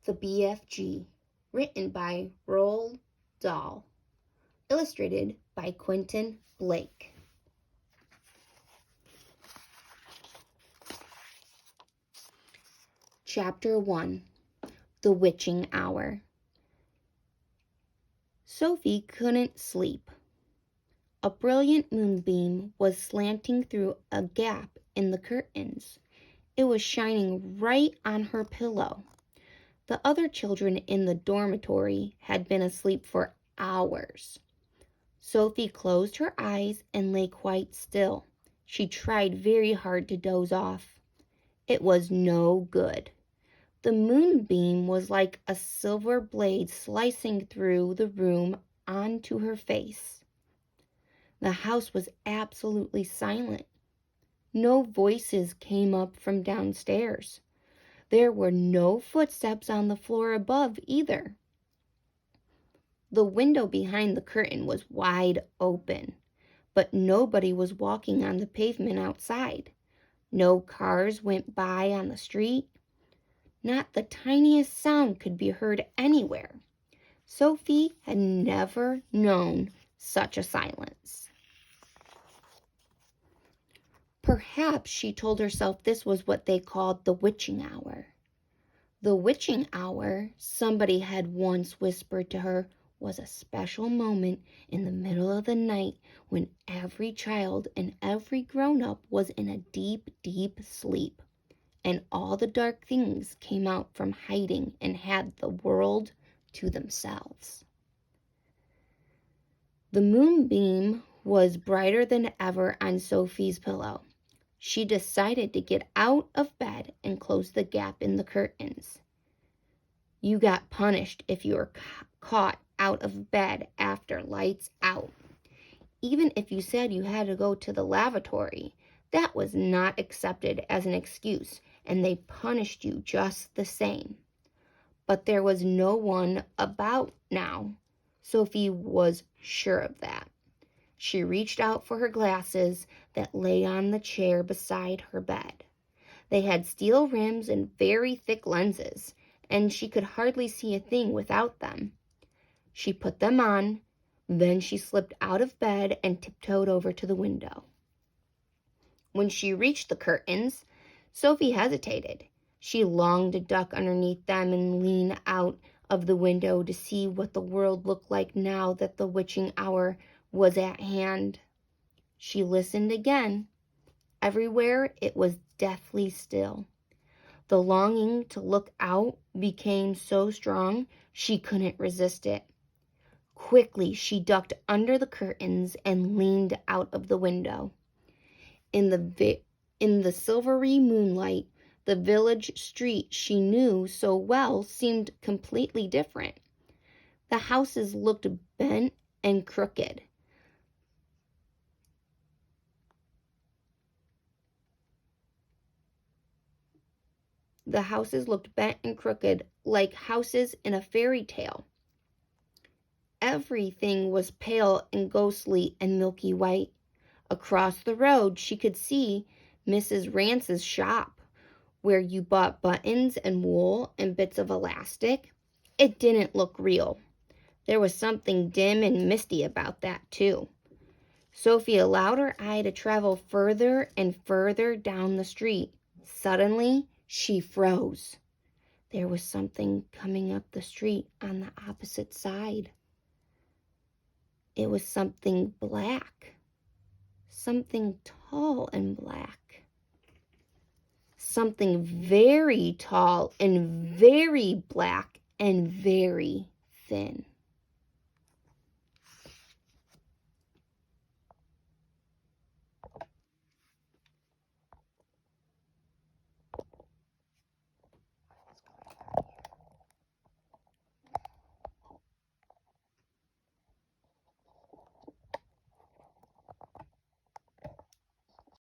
The BFG, written by Roald Dahl, illustrated by Quentin Blake. Chapter 1. The Witching Hour. Sophie couldn't sleep. A brilliant moonbeam was slanting through a gap in the curtains. It was shining right on her pillow. The other children in the dormitory had been asleep for hours. Sophie closed her eyes and lay quite still. She tried very hard to doze off. It was no good. The moonbeam was like a silver blade slicing through the room onto her face. The house was absolutely silent. No voices came up from downstairs. There were no footsteps on the floor above either. The window behind the curtain was wide open, but nobody was walking on the pavement outside. No cars went by on the street. Not the tiniest sound could be heard anywhere. Sophie had never known such a silence. Perhaps she told herself this was what they called the witching hour. The witching hour, somebody had once whispered to her, was a special moment in the middle of the night when every child and every grown-up was in a deep, deep sleep, and all the dark things came out from hiding and had the world to themselves. The moonbeam was brighter than ever on Sophie's pillow. She decided to get out of bed and close the gap in the curtains. You got punished if you were caught out of bed after lights out. Even if you said you had to go to the lavatory, that was not accepted as an excuse, and they punished you just the same. But there was no one about now. Sophie was sure of that. She reached out for her glasses that lay on the chair beside her bed. They had steel rims and very thick lenses, and she could hardly see a thing without them. She put them on, then she slipped out of bed and tiptoed over to the window. When she reached the curtains, Sophie hesitated. She longed to duck underneath them and lean out of the window to see what the world looked like now that the witching hour was at hand. She listened again. Everywhere it was deathly still. The longing to look out became so strong she couldn't resist it. Quickly, she ducked under the curtains and leaned out of the window. In the silvery moonlight, the village street she knew so well seemed completely different. The houses looked bent and crooked. The houses looked bent and crooked like houses in a fairy tale. Everything was pale and ghostly and milky white. Across the road, she could see Mrs. Rance's shop, where you bought buttons and wool and bits of elastic. It didn't look real. There was something dim and misty about that, too. Sophie allowed her eye to travel further and further down the street. Suddenly, she froze. There was something coming up the street on the opposite side. It was something black. Something tall and black. Something very tall and very black and very thin.